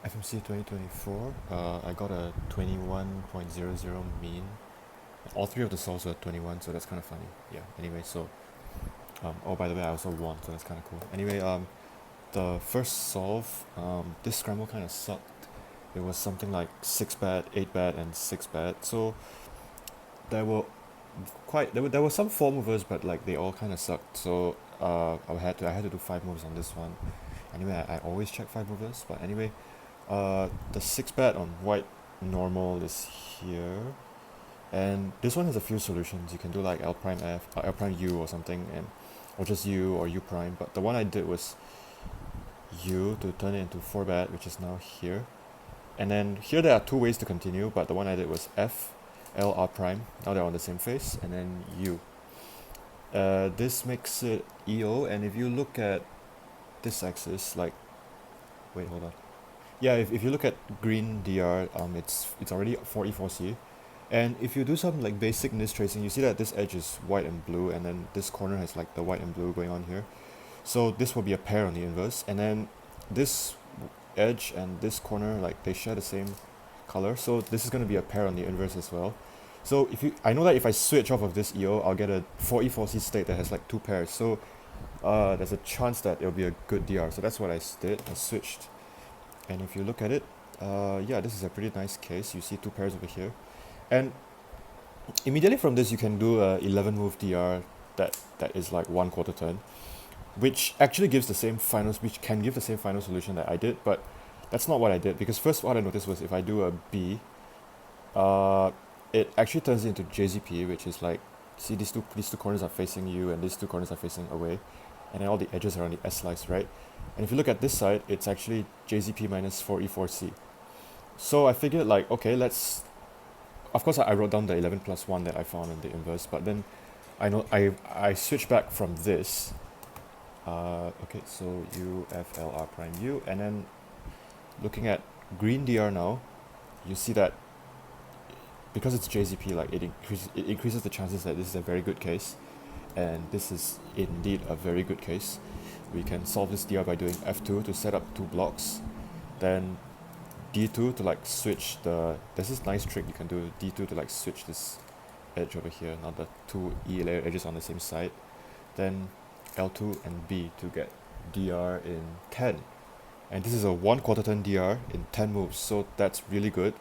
FMC2024, I got a 21.00 mean. All three of the solves were 21, so that's kind of funny. Yeah, anyway, so, oh, by the way, I also won, so that's kind of cool. Anyway, the first solve, this scramble kind of sucked. It was something like 6 bad, 8 bad, and 6 bad, so there were there were some 4 movers, but like they all kind of sucked, so I had to do 5 moves on this one. Anyway, I always check 5 movers, but anyway, the 6 bet on white normal is here, and this one has a few solutions. You can do like L prime F, L prime U or something, and or just U or U prime. But the one I did was U to turn it into 4 bet, which is now here. And then here there are 2 ways to continue, but the one I did was F, L, R prime. Now they're on the same face, and then U. This makes it EO, and if you look at this axis, like, wait, hold on. Yeah, if you look at green DR, it's already 4E4C, and if you do some like basic nis tracing, you see that this edge is white and blue, and then this corner has like the white and blue going on here. So this will be a pair on the inverse, and then this edge and this corner, like they share the same color, so this is going to be a pair on the inverse as well. So I know that if I switch off of this EO, I'll get a 4E4C state that has like 2 pairs. So there's a chance that it'll be a good DR. So that's what I did. I switched. And if you look at it, yeah, this is a pretty nice case. You see 2 pairs over here. And immediately from this, you can do a 11 move DR that is like 1/4 turn, which actually gives the same final, which can give the same final solution that I did, but that's not what I did, because first what I noticed was if I do a B, it actually turns into JZP, which is like, see these two corners are facing you and these 2 corners are facing away, and then all the edges are on the S slice, right? And if you look at this side, it's actually JZP minus 4E4C. So I figured like, okay, of course I wrote down the 11 plus 1 that I found in the inverse, but then I switched back from this. Okay, so U, F, L, R prime U, and then looking at green DR now, you see that because it's JZP, like it increases the chances that this is a very good case, and this is indeed a very good case. We can solve this DR by doing F2 to set up 2 blocks, then D2 to like switch there's this nice trick you can do, D2 to like switch this edge over here, now the 2 E layer edges on the same side, then L2 and B to get DR in 10. And this is a 1/4 turn DR in 10 moves, so that's really good.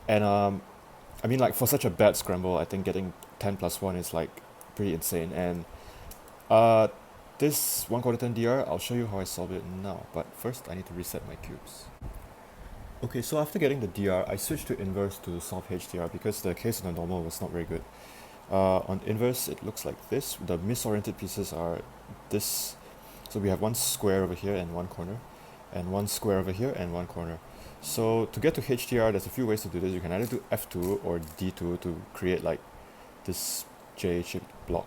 And I mean, like for such a bad scramble, I think getting 10 plus 1 is like pretty insane. And this 1/4 turn DR, I'll show you how I solve it now, but first I need to reset my cubes. Okay, so after getting the DR, I switched to inverse to solve HDR because the case on the normal was not very good. On inverse, it looks like this. The misoriented pieces are this. So we have 1 square over here and 1 corner, and 1 square over here and 1 corner. So to get to HDR, there's a few ways to do this. You can either do F2 or D2 to create like this J-shaped block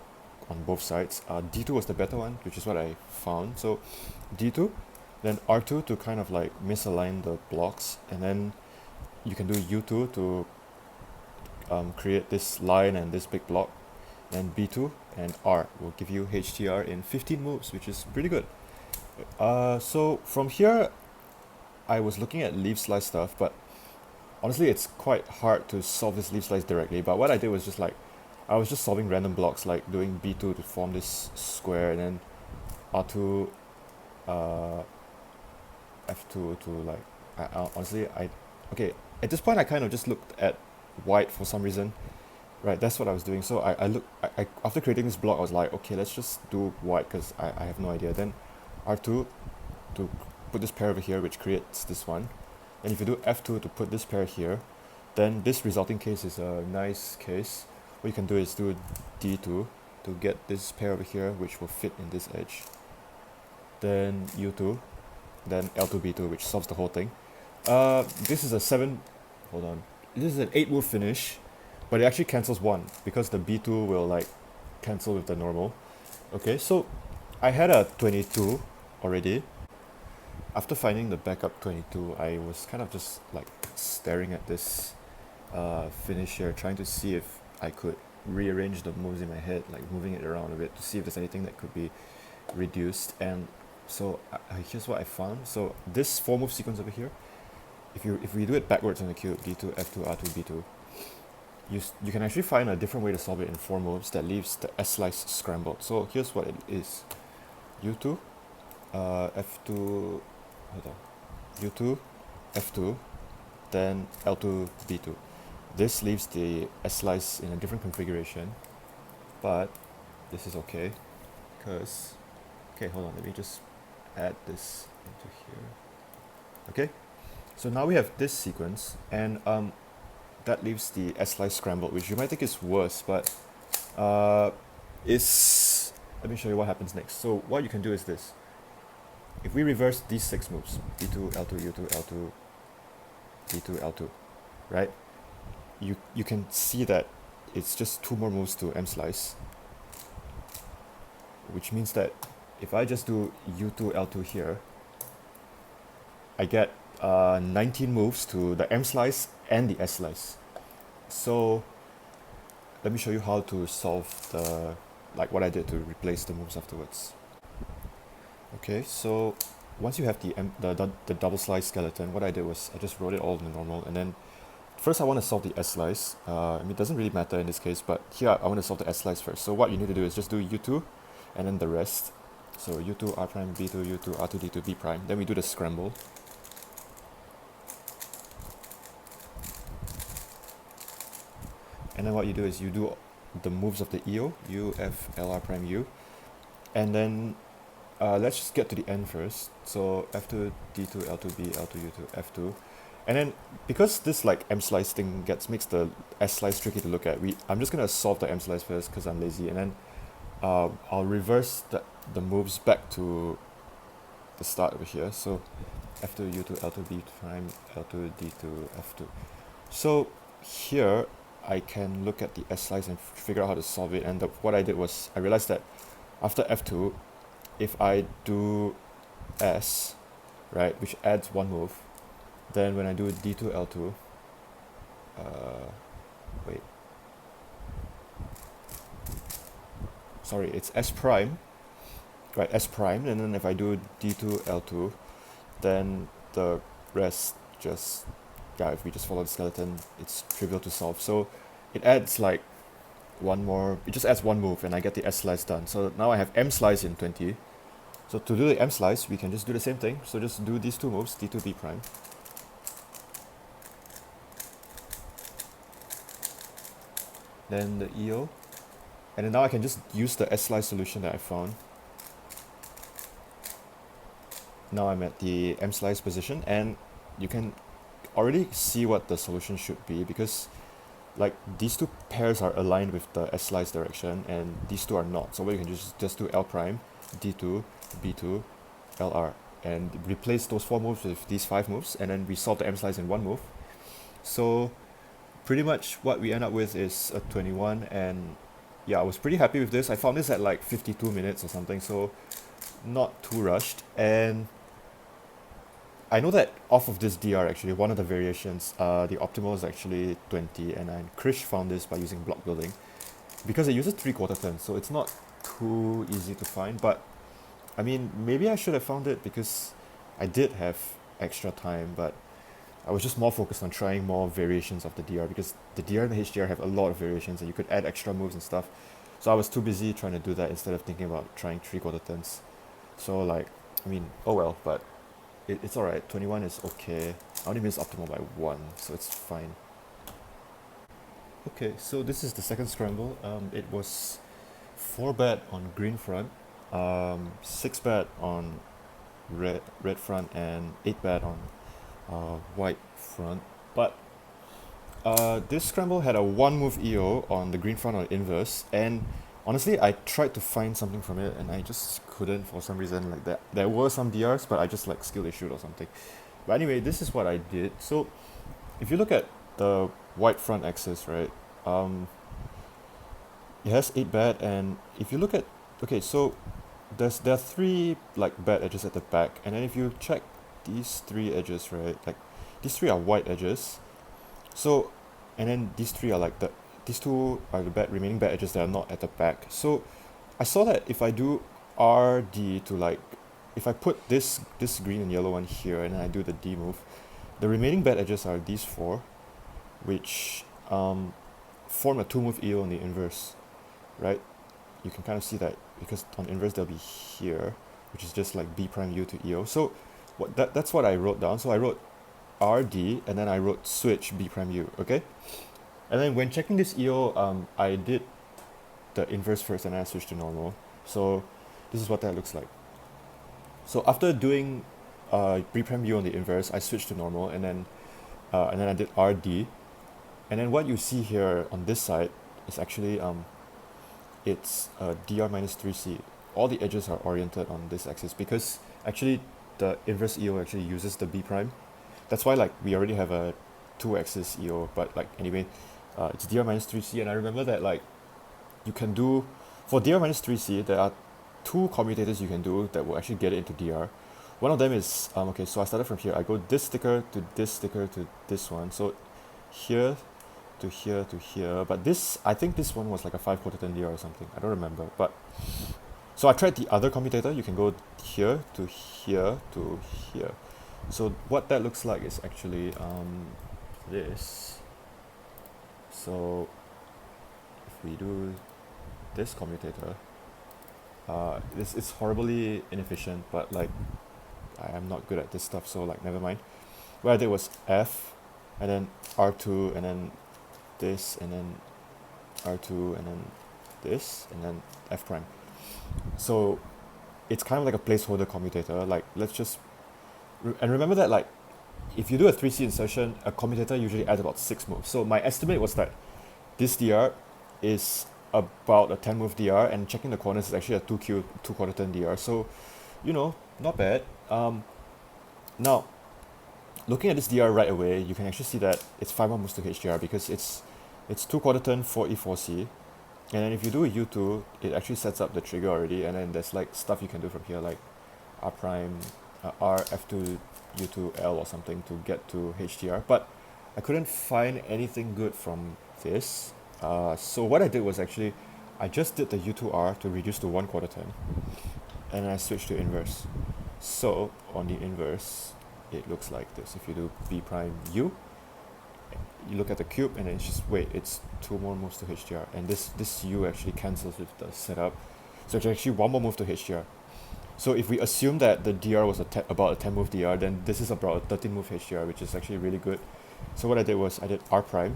on both sides. D2 was the better one, which is what I found. So D2, then R2 to kind of like misalign the blocks, and then you can do U2 to create this line and this big block, and B2 and R will give you HDR in 15 moves, which is pretty good. So from here, I was looking at leaf slice stuff, but honestly it's quite hard to solve this leaf slice directly. But what I did was just like, I was just solving random blocks, like doing B2 to form this square, and then R2, F2 to like, honestly, okay, at this point I kind of just looked at white for some reason, right? That's what I was doing. So I after creating this block, I was like, okay, let's just do white because I have no idea. Then R2 to put this pair over here, which creates this one. And if you do F2 to put this pair here, then this resulting case is a nice case. What you can do is do D2 to get this pair over here, which will fit in this edge. Then U2, then L2 B2, which solves the whole thing. This is a 7, hold on, this is an 8 move finish, but it actually cancels 1 because the B2 will like cancel with the normal. Okay, so I had a 22 already. After finding the backup 22, I was kind of just like staring at this finish here, trying to see if I could rearrange the moves in my head, like moving it around a bit to see if there's anything that could be reduced. And so here's what I found. So this 4 move sequence over here, if we do it backwards in the cube, d2, f2, r2, b2, you can actually find a different way to solve it in 4 moves that leaves the s-slice scrambled. So here's what it is: u2, f2, hold on, u2, f2, then l2, b2. This leaves the s-slice in a different configuration, but this is okay, because, okay, hold on, let me just add this into here. Okay, so now we have this sequence, and that leaves the s-slice scrambled, which you might think is worse, but let me show you what happens next. So what you can do is this: if we reverse these 6 moves, b2, l2, u2, l2, b2, l2, right? You can see that it's just 2 more moves to m-slice, which means that if I just do u2, l2 here, I get 19 moves to the m-slice and the s-slice. So let me show you how to solve like what I did to replace the moves afterwards. Okay, so once you have the double slice skeleton, what I did was I just wrote it all in the normal, and then first I want to solve the s-slice. I mean, it doesn't really matter in this case, but here I want to solve the s-slice first. So what you need to do is just do u2 and then the rest. So u2 r prime, b2, u2 r2, d2, b prime. Then we do the scramble. And then what you do is you do the moves of the EO, U, F, L, R prime, U. And then let's just get to the end first. So F2, D2, L2, B, L2, U2, F2. And then because this like M-slice thing makes the S-slice tricky to look at, I'm just going to solve the M-slice first because I'm lazy. And then I'll reverse the moves back to the start over here. So F2, U2, L2, B prime, L2, D2, F2. So here I can look at the S-slice and figure out how to solve it. And what I did was I realized that after F2, if I do S, right, which adds 1 move, then when I do D2, L2, wait, sorry, it's S prime, right, S prime, and then if I do D2, L2, then the rest just, yeah, if we just follow the skeleton, it's trivial to solve. So it adds like it just adds 1 move and I get the S-slice done. So now I have M-slice in 20. So to do the M-slice, we can just do the same thing. So just do these 2 moves, D2, B prime. Then the EO. And then now I can just use the S-slice solution that I found. Now I'm at the M-slice position, and you can already see what the solution should be, because like these 2 pairs are aligned with the S-slice direction and these 2 are not. So what you can just do L prime, D2, B2, LR, and replace those 4 moves with these 5 moves, and then we solve the M-slice in 1 move. So pretty much what we end up with is a 21, and yeah, I was pretty happy with this. I found this at like 52 minutes or something, so not too rushed. And I know that off of this DR, actually, one of the variations, the optimal is actually 20, and Krish found this by using block building, because it uses 3/4 turns, so it's not too easy to find. But I mean, maybe I should have found it because I did have extra time, but I was just more focused on trying more variations of the DR, because the DR and the HDR have a lot of variations and you could add extra moves and stuff. So I was too busy trying to do that instead of thinking about trying 3/4 turns. So like, I mean, oh well, but it's alright. 21 is okay. I only missed optimal by 1, so it's fine. Okay, so this is the second scramble. It was 4 bat on green front, 6 bat on red front, and 8 bat on white front. But this scramble had a 1 move EO on the green front on inverse, and honestly I tried to find something from it and I just couldn't for some reason. Like that, there were some DRs, but I just like skill issued or something. But anyway, this is what I did. So if you look at the white front axis, right, it has 8 bat, and if you look at, okay, so there are 3 like bad edges at the back, and then if you check these 3 edges, right, like these 3 are white edges, so, and then these 3 are like these 2 are the remaining bad edges that are not at the back. So I saw that if I do RD to like, if I put this green and yellow one here and then I do the D move, The remaining bad edges are these four, which form a 2-move EO on the inverse, right? You can kind of see that because on inverse they'll be here, which is just like B prime U to EO. So that's what I wrote down. So I wrote RD and then I wrote switch B prime U, okay? And then when checking this EO, I did the inverse first and then I switched to normal. So this is what that looks like. So after doing B prime U on the inverse, I switched to normal and then I did RD. And then what you see here on this side is actually it's dr minus 3c. All the edges are oriented on this axis because actually the inverse EO actually uses the B prime. That's why like we already have a 2-axis EO, but like anyway, it's dr minus 3c. And I remember that like you can do, for dr minus 3c, there are 2 commutators you can do that will actually get it into dr. One of them is, okay, so I started from here. I go this sticker to this one. So here to here to here. But this, I think this one was like a 5-quarter turn dr or something. I don't remember. But so I tried the other commutator. You can go here to here to here. So what that looks like is actually this. So if we do this commutator, this is horribly inefficient, but like I am not good at this stuff, so like never mind. What I did was F and then R2 and then this and then R2 and then this and then F prime. So it's kind of like a placeholder commutator. Like let's just and remember that like if you do a 3C insertion, a commutator usually adds about 6 moves. So my estimate was that this dr is about a 10-move dr, and checking the corners is actually a 2-quarter turn dr. So you know, not bad. Now looking at this dr right away, you can actually see that it's 5 more moves to HDR because it's 2-quarter turn 4E4C. And then if you do a U2, it actually sets up the trigger already, and then there's like stuff you can do from here like R prime, R, F2, U2, L or something to get to HDR. But I couldn't find anything good from this. So what I did was actually, I just did the U2R to reduce to 1-quarter turn, and I switched to inverse. So on the inverse, it looks like this. If you do B prime U, you look at the cube and then it's just, wait, it's 2 more moves to HDR, and this U actually cancels with the setup, so it's actually 1 more move to HDR. So if we assume that the DR was about a 10-move DR, then this is about a 13-move HDR, which is actually really good. So what I did was I did R prime,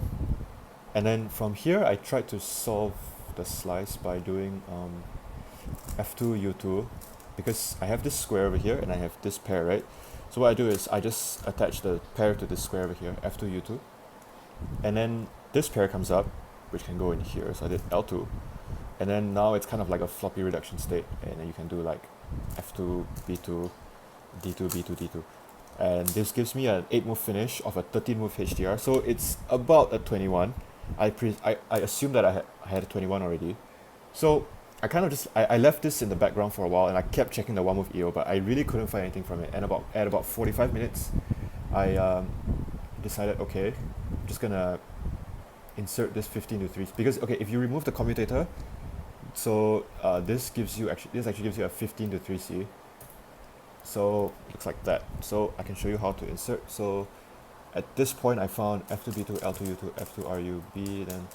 and then from here I tried to solve the slice by doing F2 U2, because I have this square over here and I have this pair, right? So what I do is I just attach the pair to this square over here, F2 U2, and then this pair comes up, which can go in here. So I did L2, and then now it's kind of like a floppy reduction state, and then you can do like F2, B2, D2, B2, D2. And this gives me an 8-move finish of a 13-move HDR. So it's about a 21. I assumed that I had a 21 already. So I kind of just, I left this in the background for a while, and I kept checking the 1-move EO, but I really couldn't find anything from it. And at about 45 minutes, I decided, okay, I'm just gonna insert this 15 to 3, because okay, if you remove the commutator, so this actually gives you a 15 to 3C. So it looks like that. So I can show you how to insert. So at this point I found F2 B2 L2 U2 F2 RU B, then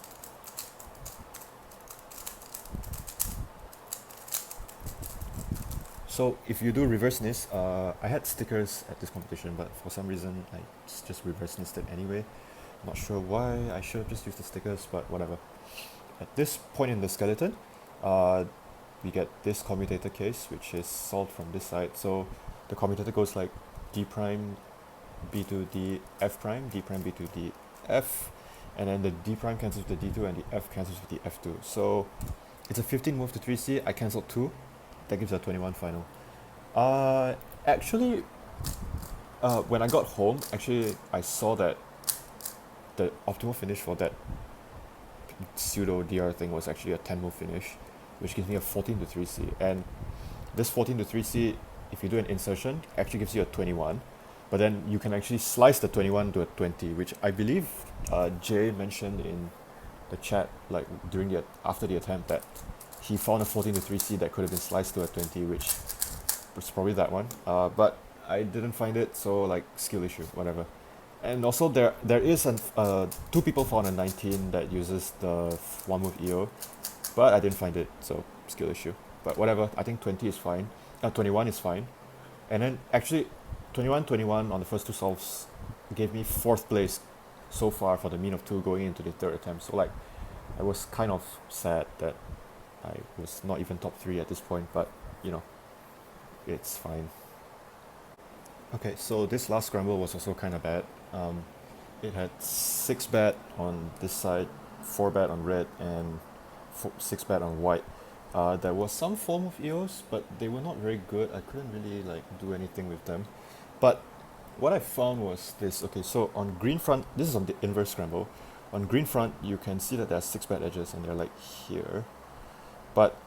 so if you do reverse NIST, I had stickers at this competition, but for some reason I just reverse NIST it anyway. Not sure why. I should have just used the stickers, but whatever. At this point in the skeleton, we get this commutator case, which is solved from this side. So the commutator goes like D prime B2 D F prime, D prime B2 D F, and then the D prime cancels with the D2 and the F cancels with the F2. So it's a 15 move to 3C. I cancelled 2. That gives a 21 final. Actually, when I got home, actually I saw that the optimal finish for that pseudo DR thing was actually a 10-move finish, which gives me a 14 to 3C. And this 14 to 3C, if you do an insertion, actually gives you a 21. But then you can actually slice the 21 to a 20, which I believe Jay mentioned in the chat, like after the attempt, that he found a 14 to 3C that could have been sliced to a 20, which was probably that one. But I didn't find it, so like skill issue, whatever. And also there is two people found in 19 that uses the one move EO, but I didn't find it, so skill issue. But whatever, I think 20 is fine. 21 is fine. And then actually 21 on the first two solves gave me fourth place so far for the mean of 2 going into the third attempt. So like I was kind of sad that I was not even top 3 at this point, but you know, it's fine. Okay, so this last scramble was also kind of bad. It had 6 bat on this side, 4 bat on red, and 6 bat on white. There was some form of EOS, but they were not very good. I couldn't really like do anything with them. But what I found was this. Okay, so on green front, this is on the inverse scramble. On green front, you can see that there are 6 bat edges, and they're like here. But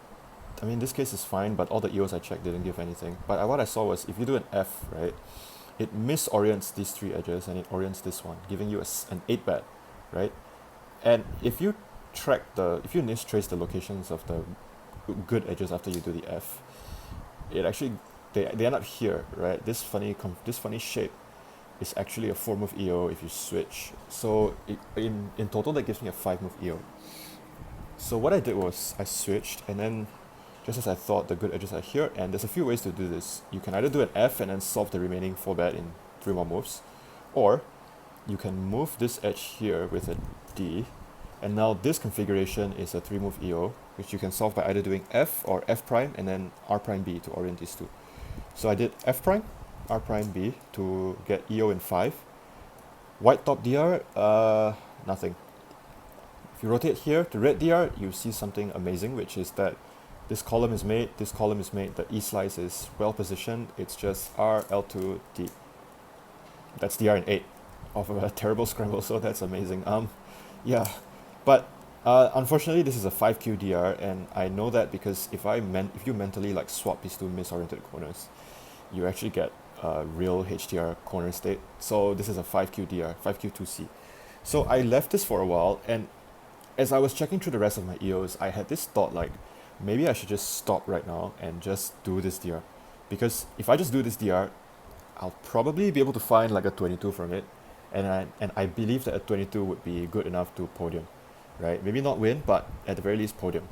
I mean, this case is fine, but all the EOS I checked didn't give anything. But what I saw was if you do an F, right, it misorients these 3 edges and it orients this one, giving you an 8 bat, right? And if you if you niche trace the locations of the good edges after you do the F, it actually, they end up here, right? This funny shape is actually a 4 move EO if you switch. So in total, that gives me a 5 move EO. So what I did was I switched, and then just as I thought, the good edges are here, and there's a few ways to do this. You can either do an F and then solve the remaining 4 bat in 3 more moves, or you can move this edge here with a D, and now this configuration is a 3 move EO, which you can solve by either doing F or F prime and then R prime B to orient these two. So I did F prime, R prime B to get EO in 5. White top DR, nothing. If you rotate here to red DR, you see something amazing, which is that this column is made, the E slice is well positioned, it's just R, L2, D. That's DR in 8 of a terrible scramble, so that's amazing. Yeah, but unfortunately this is a 5Q DR, and I know that because if you mentally like swap these two misoriented corners, you actually get a real HDR corner state. So this is a 5Q DR, 5Q 2C. So I left this for a while, and as I was checking through the rest of my EOs, I had this thought like, maybe I should just stop right now and just do this DR. Because if I just do this DR, I'll probably be able to find like a 22 from it. And I believe that a 22 would be good enough to podium, right? Maybe not win, but at the very least podium.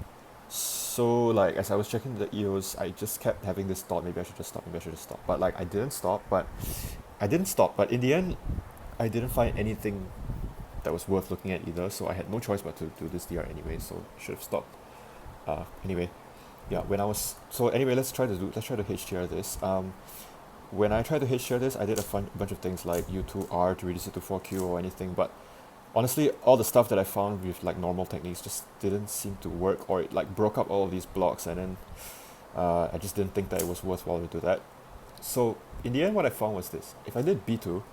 So like as I was checking the EOs, I just kept having this thought, maybe I should just stop. But like I didn't stop, but in the end, I didn't find anything that was worth looking at either, so I had no choice but to do this DR anyway, so should have stopped. Anyway, yeah, let's try to HDR this. When I tried to HDR this, I did a bunch of things like U2R to reduce it to 4Q or anything, but honestly, all the stuff that I found with like normal techniques just didn't seem to work, or it like broke up all of these blocks, and then I just didn't think that it was worthwhile to do that. So in the end, what I found was this. If I did B2,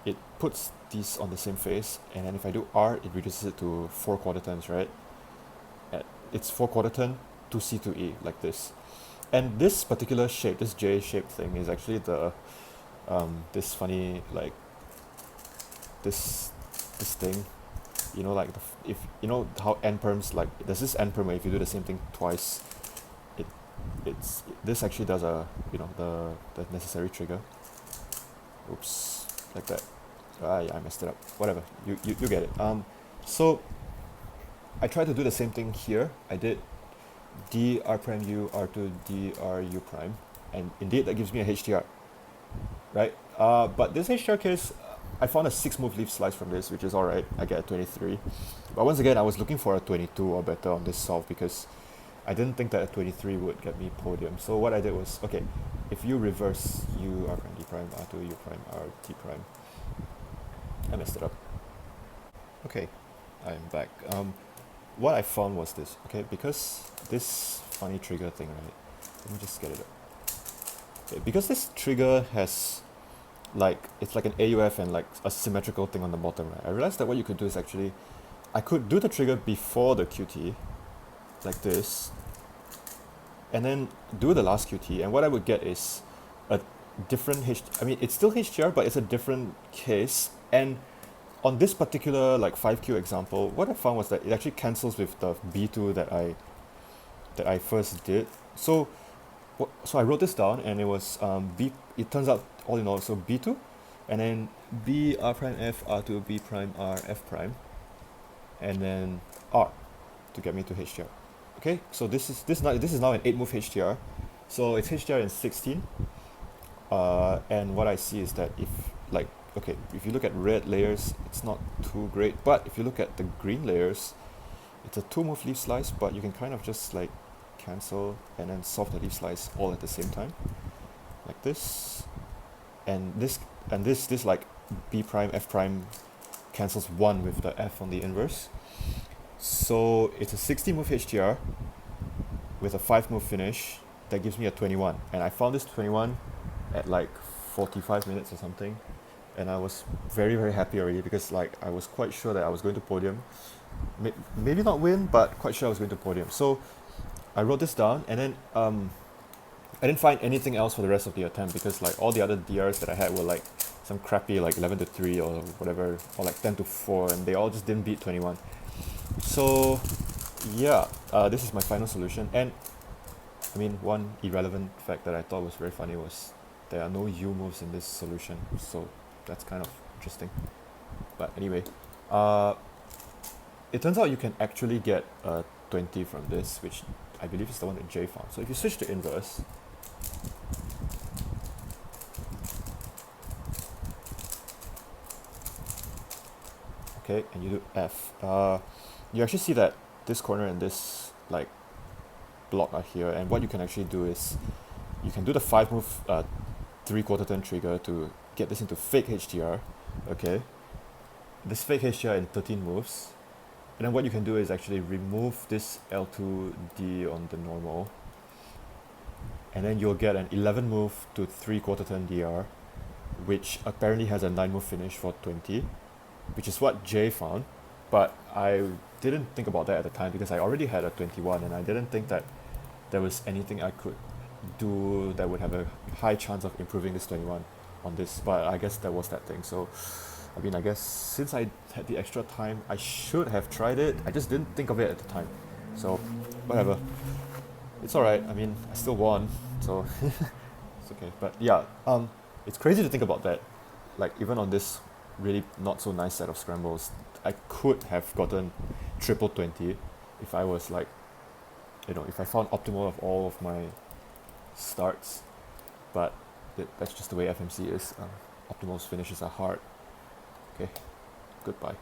it puts these on the same face, and then if I do R, it reduces it to 4 quarter turns, right? It's 4 quarter turn, 2C to E, like this. And this particular shape, this J-shaped thing, is actually the this funny, like this thing, you know, like if you know how n-perms, like there's this n-perm where if you do the same thing twice, this actually does a, you know, the necessary trigger. Oops, like that. Yeah, I messed it up. Whatever, you get it. So I tried to do the same thing here. I did D R prime U R2 D R U prime, and indeed that gives me a HDR, right? But this HDR case, I found a 6 move leaf slice from this, which is alright. I get a 23, but once again I was looking for a 22 or better on this solve because I didn't think that a 23 would get me podium. So what I did was, okay, if you reverse U R prime D prime R2 U prime R T prime, I messed it up. Okay, I'm back. What I found was this, okay, because this funny trigger thing, right, let me just get it up. Okay, because this trigger has like, it's like an AUF and like a symmetrical thing on the bottom, right, I realized that what you could do is actually, I could do the trigger before the QT, like this, and then do the last QT, and what I would get is a different I mean, it's still HDR, but it's a different case, and on this particular like 5Q example, what I found was that it actually cancels with the B2 that I first did. So I wrote this down, and it was it turns out all in all, so B2 and then B R prime F R to B prime R F prime, and then R to get me to HTR. Okay, so this is now an 8-move HTR, so it's HTR in 16. And what I see is that if you look at red layers, it's not too great, but if you look at the green layers, it's a 2-move leaf slice, but you can kind of just like cancel and then solve the leaf slice all at the same time, like this, and this like B prime F prime cancels 1 with the F on the inverse. So it's a 60-move HTR with a 5-move finish that gives me a 21, and I found this 21 at like 45 minutes or something, and I was very very happy already, because like I was quite sure that I was going to podium, maybe not win, but quite sure I was going to podium. So I wrote this down, and then I didn't find anything else for the rest of the attempt, because like all the other DRs that I had were like some crappy like 11-3 or whatever, or like 10-4, and they all just didn't beat 21. So yeah, this is my final solution. And I mean, one irrelevant fact that I thought was very funny was there are no U moves in this solution, so that's kind of interesting. But anyway, uh, it turns out you can actually get a 20 from this, which I believe is the one that J found. So if you switch to inverse, okay, and you do F, you actually see that this corner and this like block are here, and what you can actually do is you can do the 5-move 3/4 turn trigger to get this into fake HTR, okay, this fake HTR in 13 moves, and then what you can do is actually remove this L2D on the normal, and then you'll get an 11-move to 3/4 turn DR, which apparently has a 9-move finish for 20, which is what Jay found, but I didn't think about that at the time because I already had a 21, and I didn't think that there was anything I could do that would have a high chance of improving this 21 on this, but I guess that was that thing. So I mean, I guess since I had the extra time, I should have tried it. I just didn't think of it at the time. So whatever, it's alright. I mean, I still won, so it's okay. But yeah, it's crazy to think about that. Like even on this really not so nice set of scrambles, I could have gotten triple 20 if I was like, if I found optimal of all of my starts. But that's just the way FMC is. Optimal finishes are hard. Okay, goodbye.